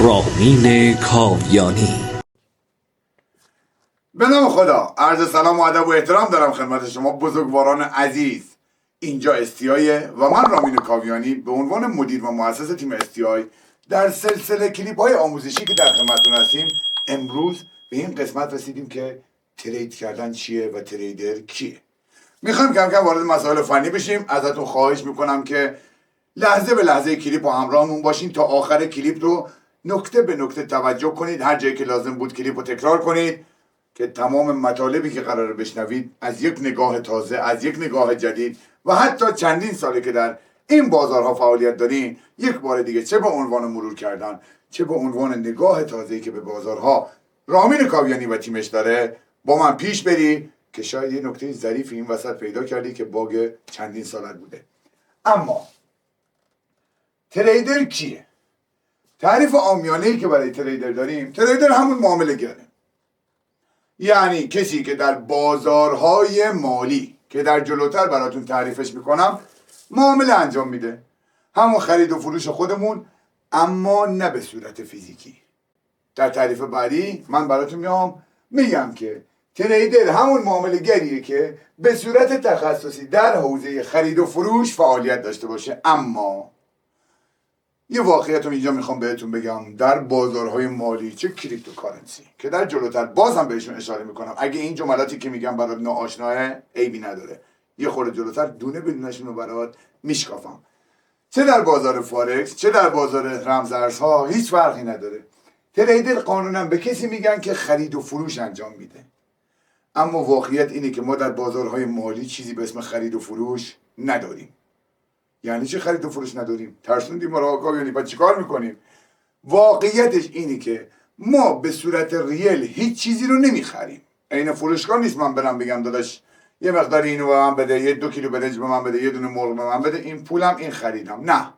رامین کاویانی. به نام خدا، عرض سلام و ادب و احترام دارم خدمت شما بزرگواران عزیز. اینجا استیای و من رامین کاویانی به عنوان مدیر و مؤسس تیم استیای در سلسله کلیپ های آموزشی که در خدمتتون هستیم، امروز به این قسمت رسیدیم که ترید کردن چیه و تریدر کیه. میخوایم کم کم وارد مسائل فنی بشیم. ازتون خواهش میکنم که لحظه به لحظه کلیپ با همراهمون باشین تا آخر کلیپ رو نکته به نکته توجه کنید. هر جایی که لازم بود کلیپ رو تکرار کنید که تمام مطالبی که قراره بشنوید از یک نگاه تازه، از یک نگاه جدید و حتی چندین ساله که در این بازارها فعالیت دارین، یک بار دیگه چه به عنوان مرور کردن چه به عنوان نگاه تازه‌ای که به بازارها رامین کاویانی و تیمش داره با من پیش بری که شاید یه نکته ظریف این وسط پیدا کردی که باگ چندین سالت بوده. اما تریدر کیه؟ تعریف عامیانه‌ای که برای تریدر داریم، تریدر همون معامله گره، یعنی کسی که در بازارهای مالی که در جلوتر براتون تعریفش میکنم معامله انجام میده، همون خرید و فروش خودمون، اما نه به صورت فیزیکی. در تعریف بعدی من براتون میگم که تریدر همون معامله گریه که به صورت تخصصی در حوزه خرید و فروش فعالیت داشته باشه. اما یه واقعیت رو اینجا میخوام بهتون بگم، در بازارهای مالی چه کریپتوکارنسی که در جلوتر بازم بهشون اشاره میکنم، اگه این جملاتی که میگم برات ناآشناه عیبی نداره، یه خورده جلوتر دونه بدونشون رو برات میشکافم. چه در بازار فارکس چه در بازار رمزارزها هیچ فرقی نداره. تریدر قانونا به کسی میگن که خرید و فروش انجام میده، اما واقعیت اینه که ما در بازارهای مالی چیزی به اسم خرید و فروش نداریم. یعنی چه خرید و فروش نداریم؟ ترسوندیم ما رو آقا، یعنی بعد چیکار میکنیم؟ واقعیتش اینه که ما به صورت ریل هیچ چیزی رو نمیخریم. عین فروشگاه نیست من برم بگم داداش یه مقدار اینو به من بده، یه 2 کیلو برنج به من بده، یه دونه مرغ به من بده، این پولم این خریدم. نه،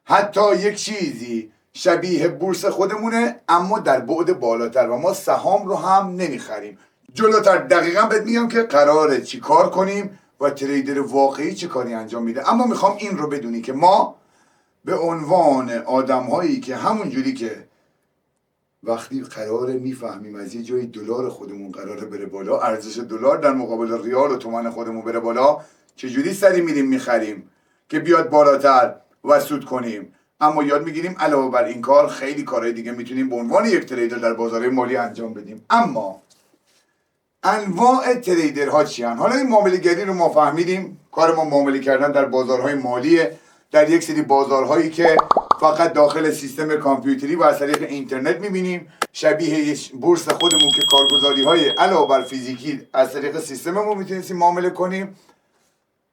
حتی یک چیزی شبیه بورس خودمونه اما در بعد بالاتر و ما سهام رو هم نمیخریم. جلوتر دقیقا بهت میگم که قراره چی کار کنیم و تریدر واقعی چه کاری انجام میده. اما میخوام این رو بدونی که ما به عنوان آدم هایی که همون جوری که وقتی قراره میفهمیم از یه جای دلار خودمون قراره بره بالا، ارزش دلار در مقابل ریال و تومان خودمون بره بالا، چجوری سری میریم میخریم که بیاد بالاتر و سود کنیم. اما یاد میگیریم علاوه بر این کار خیلی کارهای دیگه میتونیم به عنوان یک تریدر در بازار مالی انجام بدیم. اما انواع تریدرها چی هستند؟ حالا این معامله گری رو ما فهمیدیم، کار ما معامله کردن در بازارهای مالیه، در یک سری بازارهایی که فقط داخل سیستم کامپیوتری و از طریق اینترنت میبینیم، شبیه بورس خودمون که کارگزاری‌های علاوه بر فیزیکی از طریق سیستممون میتونیم معامله کنیم.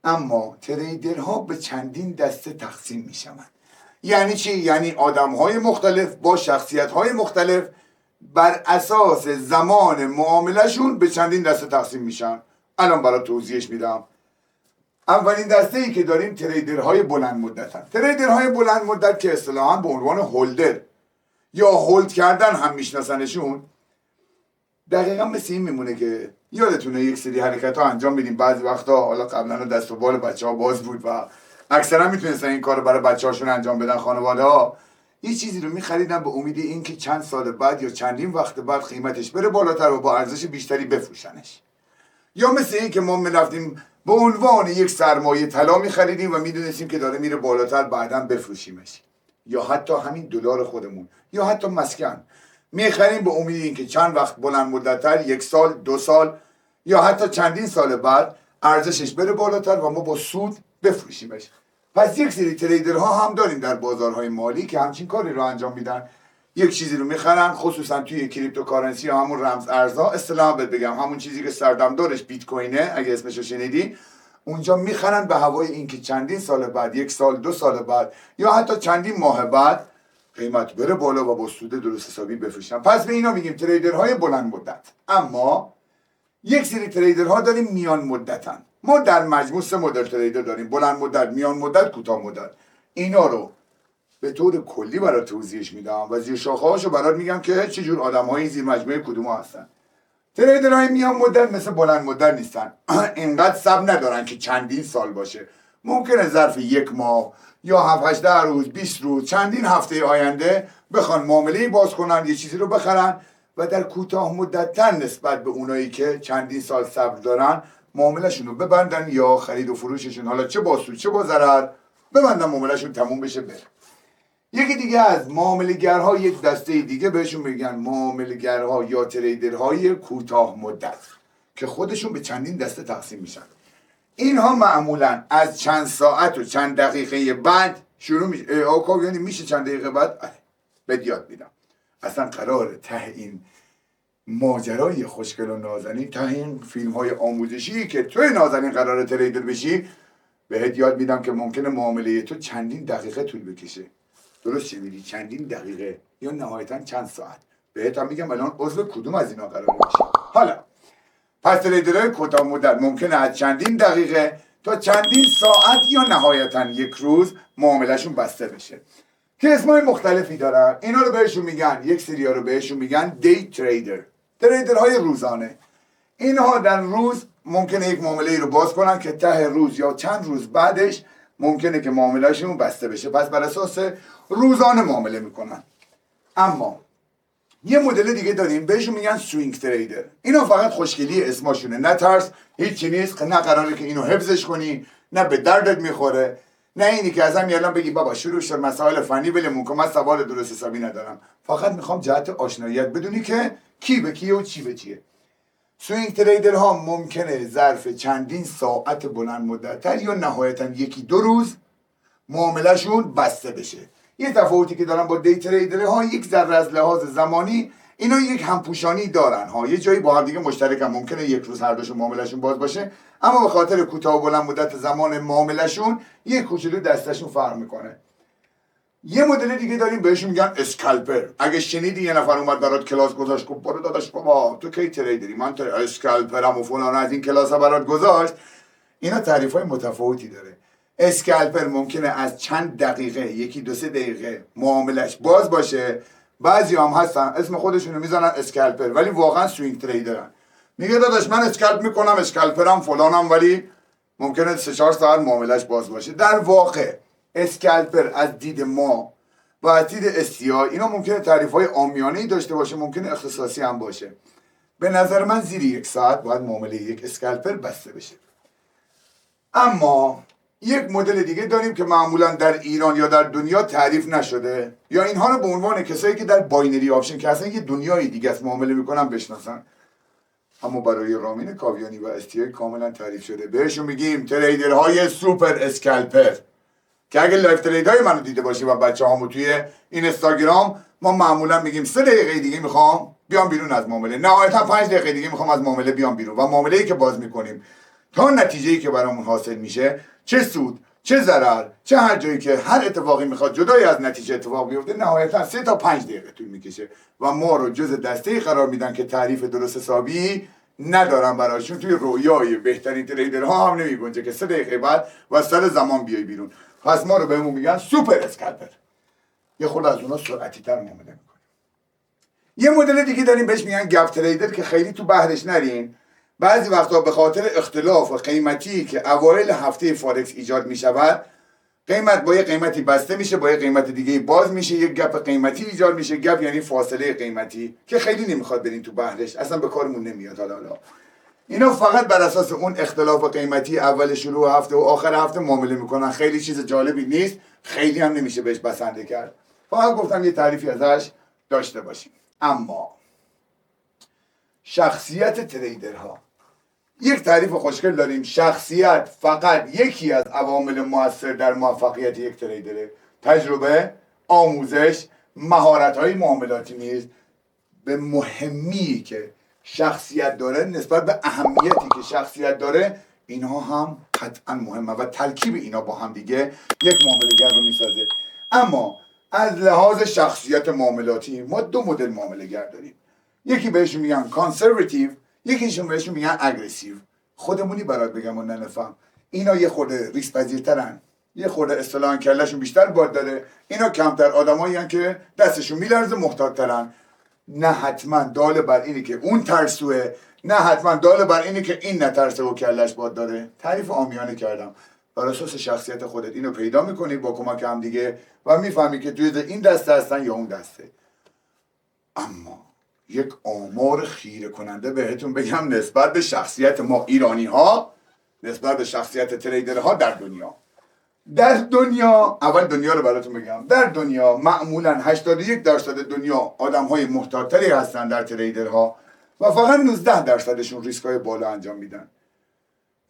اما تریدرها به چندین دسته تقسیم میشوند. یعنی چی؟ یعنی آدم‌های مختلف با شخصیت‌های مختلف بر اساس زمان معاملهشون به چندین دسته تقسیم میشن. الان برای توضیحش میدم. اولین دسته ای که داریم تریدرهای بلند مدت هست. تریدرهای بلند مدت که اصطلاحاً به عنوان هولدر یا هولد کردن هم میشناسنشون، دقیقا مثل این میمونه که یادتونه یک سری حرکت ها انجام میدیم بعضی وقتا، حالا قبلا دست و بال بچه ها باز بود و اکثرا میتونستن این کار رو برای بچه هاشون انجام بدن. خانواده ها یه چیزی رو میخریدن به امید این که چند سال بعد یا چندین وقت بعد قیمتش بره بالاتر و با ارزش بیشتری بفروشنش. یا مثل این که ما میرفتیم به عنوان یک سرمایه طلا میخریدیم و میدونستیم که داره میره بالاتر بعداً بفروشیمش. یا حتی همین دلار خودمون یا حتی مسکن میخریم به امید این که چند وقت بلند مدت‌تر، 1 سال 2 سال یا حتی چندین سال بعد ارزشش بره بالاتر و ما با سود بفروشیمش. پس یک سری تریدرها هم داریم در بازارهای مالی که همچین کاری رو انجام میدن. یک چیزی رو میخرن، خصوصا توی کریپتوکارنسی یا همون رمز ارزها، اصطلاحاً بهت بگم همون چیزی که سردمدارش بیت کوینه اگه اسمش رو شنیدی، اونجا میخرن به هوای اینکه چندین سال بعد، 1 سال 2 سال بعد یا حتی چندین ماه بعد قیمت بره بالا و با سود درست حسابی بفروشن. پس به اینا میگیم تریدرهای بلند مدت. اما یک سری تریدرها داریم میان مدتن. ما در مجموع 3 مدل تریدر داریم: بلند مدت، میان مدت، کوتاه مدت. اینا رو به طور کلی برات توضیحش میدم و زیر شاخه‌هاشو برات میگم که چه جور آدم‌هایی زیر مجموعه کدوم‌ها هستن. تریدرهای میان مدت مثل بلند مدت نیستن. اینقدر صبر ندارن که چندین سال باشه. ممکنه ظرف 1 ماه یا 7-18 روز 20 روز چندین هفته آینده بخوان معامله باز کنن، یه چیزی رو بخرن و در کوتاه مدت‌تر نسبت به اونایی که چندین سال صبر دارن معاملهشون رو ببندن یا خرید و فروششون حالا چه با سود چه با ضرر ببندن، معاملهشون تموم بشه بره. یکی دیگه از معامله‌گرها، یک دسته دیگه بهشون میگن معامله‌گرها یا تریدرهای کوتاه مدت که خودشون به چندین دسته تقسیم میشن. اینها معمولا از چند ساعت و چند دقیقه بعد شروع میشه. آقا یعنی میشه چند دقیقه بعد بهت یاد میدم. اصلا قراره ته این ماجرای خوشگل و نازنین، ته این فیلم های آموزشی که توی نازنین قراره تریدر بشی، بهت یاد میدم که ممکنه معامله تو چندین دقیقه طول بکشه. درست شنیدی؟ چندین دقیقه یا نهایتا چند ساعت. بهت هم میگم الان عضو کدوم از اینا قرار بشی. حالا پس تریدرهای کوتاه مدت ممکنه از چندین دقیقه تا چندین ساعت یا نهایتا یک روز معاملهشون بسته بشه که اسمای مختلفی دارن. اینا رو بهشون میگن، یک سریا رو بهشون میگن دی تریدر، تریدرهای روزانه. اینها در روز ممکنه یک معامله رو باز کنن که ته روز یا چند روز بعدش ممکنه که معاملهشون بسته بشه، پس بر اساس روزانه معامله میکنن. اما یه مدل دیگه داریم بهشون میگن سوینگ تریدر. اینا فقط خوشگلی اسماشونه، نه ترس، هیچی نیست، نه قراره که اینو حفظش کنی، نه به دردت میخوره، نه اینی که ازم الان بگی بابا شروع شد مسائل فنی ولمون کن، من سوال درست حسابی ندارم، فقط میخوام جهت آشناییت بدونی که کی به کیه و چی به چیه. سوینگ تریدر ها ممکنه ظرف چندین ساعت بلند مدت‌تر یا نهایتا یکی دو روز معاملهشون بسته بشه. یه تفاوتی که دارن با دی تریدر ها، یک ذره از لحاظ زمانی اینا یک همپوشانی دارن ها، یه جایی با هم دیگه مشترکن، ممکنه یک روز هر دوشون معاملهشون باز باشه، اما به خاطر کوتاه و بلند مدت زمان معاملهشون یک کوچولو دستشون فرق میکنه. یه مدل دیگه داریم بهشون میگن اسکالپر. اگه شنیدی یه نفر اومد برات کلاس گذاشت گفت برو داداش بابا تو کی تریدری، من اسکالپرم و فلان از این کلاس ها برات گذاشت، اینا تعریف های متفاوتی داره. اسکالپر ممکنه از چند دقیقه، یکی دو سه دقیقه معاملش باز باشه. بعضی هم هستن اسم خودشونو میزنن اسکالپر ولی واقعا سوینگ تریدرن. میگه داداش من اسکالپ میکنم، اسکالپرم فلانم، ولی ممکنه 3-4 ساعت معاملش باز باشه. در واقع اسکالپر از دید ما و از دید استیای اینا ممکنه تعریف های عامیانه‌ای داشته باشه، ممکنه اختصاصی هم باشه. به نظر من زیر 1 ساعت باید معامله یک اسکالپر بسته بشه. اما یک مدل دیگه داریم که معمولا در ایران یا در دنیا تعریف نشده، یا اینها رو به عنوان کسایی که در باینری آپشن که اصلا یه دنیای دیگه است معامله میکنن بشناسن، اما برای رامین کاویانی و استیای کاملا تعریف شده. بهشون میگیم تریدرهای سوپر اسکالپر، که اگه لایف تریدهای منو دیده باشی و بچه‌هامو توی این اینستاگرام، ما معمولا میگیم 3 دقیقه دیگه میخوام بیام بیرون از معامله، نهایتا 5 دقیقه دیگه میخوام از معامله بیام بیرون، و معامله‌ای که باز میکنیم تا نتیجه‌ای که برامون حاصل میشه، چه سود چه ضرر چه هر جایی که هر اتفاقی میخواد جدای از نتیجه اتفاق بیفته، نهایتا 3 تا 5 دقیقه طول میکشه و ما رو جز دسته‌ای قرار میدن که تعریف درست حسابی ندارن براشون. توی رویای بهترین تریدرها هم نمیگنجه که 3 دقیقه بعد و سر زمان بیای بیرون. پس ما رو بهمون میگن سوپر اسکالپر. یه خورده از اونها سرعتی تر معامله میکنه. یه مدل دیگه داریم بهش میگن گپ تریدر که خیلی تو بحرش نریم. بعضی وقتا به خاطر اختلاف قیمتی که اوایل هفته فارکس ایجاد میشود، قیمت با یه قیمتی بسته میشه، با یه قیمت دیگه باز میشه، یه گپ قیمتی ایجاد میشه. گپ یعنی فاصله قیمتی که خیلی نمیخواد برین تو بحرش، اصلا به کارمون نمیاد. حالا اینا فقط بر اساس اون اختلاف قیمتی اول شروع هفته و آخر هفته معامله میکنن. خیلی چیز جالبی نیست، خیلی هم نمیشه بهش بسنده کرد. فقط گفتم یه تعریفی ازش داشته باشیم. اما شخصیت تریدرها، یک تعریف خوشگل داریم. شخصیت فقط یکی از عوامل مؤثر در موفقیت یک تریدره. تجربه، آموزش، مهارت‌های معاملاتی نیز به مهمی که شخصیت داره نسبت به اهمیتی که شخصیت داره، اینها هم قطعا مهمه و ترکیب اینا با هم دیگه یک معامله‌گر رو میسازه. اما از لحاظ شخصیت معاملاتی ما 2 مدل معامله‌گر داریم. یکی بهشون میگن کانسرواتیو، یکیشون بهشون میگن اگریسیو. خودمونی برات بگم و ننفهم، اینا یه خورده ریسک پذیرترن، یه خورده اصطلاحاً کلهشون بیشتر باد داره. اینا کمتر آدمایی هستن که دستشون میلرزه، محتاط‌ترن. نه حتما دال بر اینی که اون ترسوه، نه حتما دال بر اینی که این نترسه و کلش باد داره. تعریف عامیانه کردم. بر اساس شخصیت خودت اینو پیدا میکنی با کمک هم دیگه و میفهمی که توی این دسته هستن یا اون دسته. اما یک آمار خیره کننده بهتون بگم نسبت به شخصیت ما ایرانی ها، نسبت به شخصیت تریدرها در دنیا، اول دنیا رو براتون بگم. در دنیا معمولا 81% دنیا آدم های محتاط‌تری هستن در تریدرها و فقط 19%شون ریسک های بالا انجام میدن.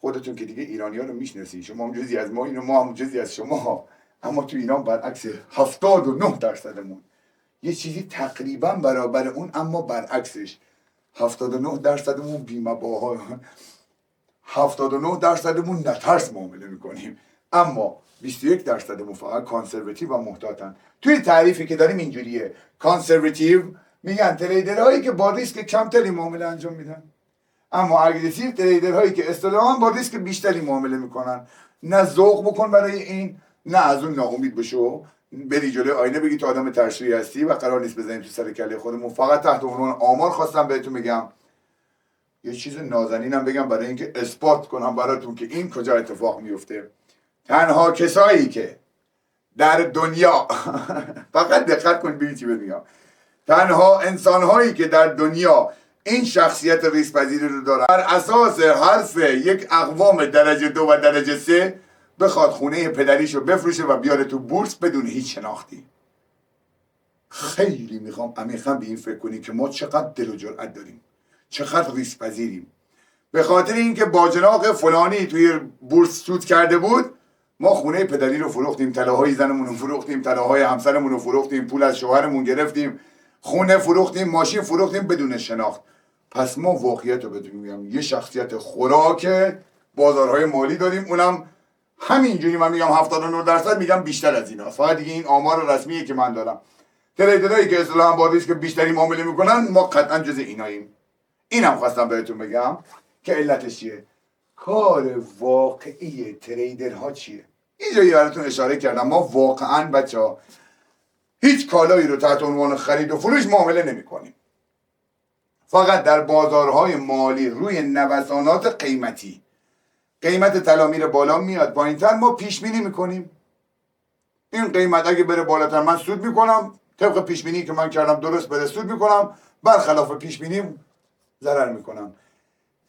خودتون که دیگه ایرانی ها رو میشناسین، شما هم جزی از ما، اینو ما هم جزی از شما. اما تو ایران برعکس 79%مون یه چیزی تقریبا برابر اون، اما برعکسش 79%مون بی‌مباها، 79%مون نترس معامله میکنیم، اما 21%مون فقط کانسرواتیو و محتاطن. توی تعریفی که داریم اینجوریه: کانسرواتیو میگن تریدرهایی که با ریسک کمتری معامله انجام میدن، اما اگریسیو تریدرهایی که اصطلاحاً با ریسک بیشتری معامله میکنن. نه ذوق بکن برای این، نه از اون ناامید بشو، بری جلوی آینه بگی تو آدم ترسویی هستی و قرار نیست بزنیم تو سر کله خودمون. فقط تحت عنوان آمار خواستم بهتون بگم، یه چیز نازنینم بگم برای اینکه اثبات کنم براتون که این کجا اتفاق میفته. تنها کسایی که در دنیا فقط دقت کنید ببینید چی میگم، تنها انسانهایی که در دنیا این شخصیت ریسک پذیری رو دارن، بر اساس حرف یک اقوام درجه 2 و درجه 3 بخواد خونه پدریشو بفروشه و بیاره تو بورس بدون هیچ شناختی. خیلی میخوام عمیقا به این فکر کنی که ما چقدر دل و جرأت داریم، چقدر ریسک پذیریم. به خاطر اینکه باجناق فلانی توی بورس سود کرده بود، ما خونه پدری رو فروختیم، طلاهای زنمون رو فروختیم، طلاهای همسرمون رو فروختیم، پول از شوهرمون گرفتیم، خونه فروختیم، ماشین فروختیم بدون شناخت. پس ما واقعیت رو بهتون میگم، یه شخصیت خوراک بازارهای مالی داریم، اونم همینجوری من میگم 79%، میگم بیشتر از ایناست. فقط دیگه این آمار رسمیه که من دارم. تریدرایی که اصطلاحاً با ریسک بیشتری معامله میکنن، ما قطعا جز ایناییم. اینم خواستم بهتون بگم که علتش چیه. کار واقعی تریدرها چیه؟ اینجا براتون اشاره کردم. ما واقعا بچه‌ها هیچ کالایی رو تحت عنوان خرید و فروش معامله نمی‌کنیم. فقط در بازارهای مالی روی نوسانات قیمتی، قیمت طلا میره بالا میاد پایین‌تر، ما پیش بینی می‌کنیم این قیمت اگه بره بالاتر من سود می‌کنم، طبق پیش بینی که من کردم درست بره سود می‌کنم، برخلاف پیش بینی ضرر می‌کنم.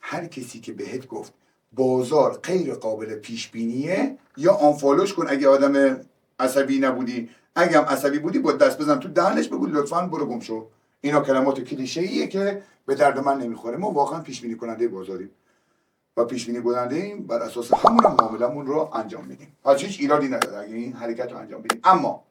هر کسی که بهت گفت بازار غیر قابل پیش بینیه، یا آنفالوش کن اگه آدم عصبی نبودی. اگه هم عصبی بودی با دست بزن تو دهنش بگو لطفاً برو گم شو. اینا کلمات کلیشه‌ایه که به درد من نمیخوره. ما واقعا پیش بینی کننده بازاریم و پیش بینی کننده ایم، بر اساس همون هم معاملمون رو انجام میدیم. پس هیچ ایرادی نداره اگه این حرکت رو انجام بدیم. اما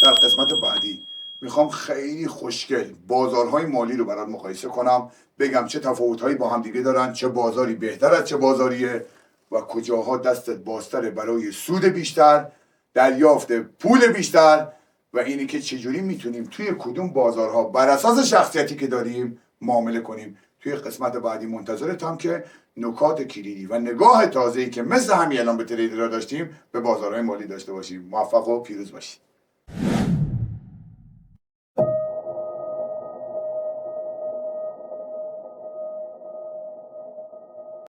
در قسمت بعدی میخوام خیلی خوشگل بازارهای مالی رو برات مقایسه کنم، بگم چه تفاوت‌هایی با هم دیگه دارن، چه بازاری بهتر از چه بازاریه و کجاها دستت بازتره برای سود بیشتر، دریافت پول بیشتر، و اینی که چجوری میتونیم توی کدوم بازارها بر اساس شخصیتی که داریم معامله کنیم. توی قسمت بعدی منتظرتم که نکات کلیدی و نگاه تازه‌ای که مثل همین الان به تریدرها داشتیم به بازارهای مالی داشته باشیم. موفق و پیروز باشید.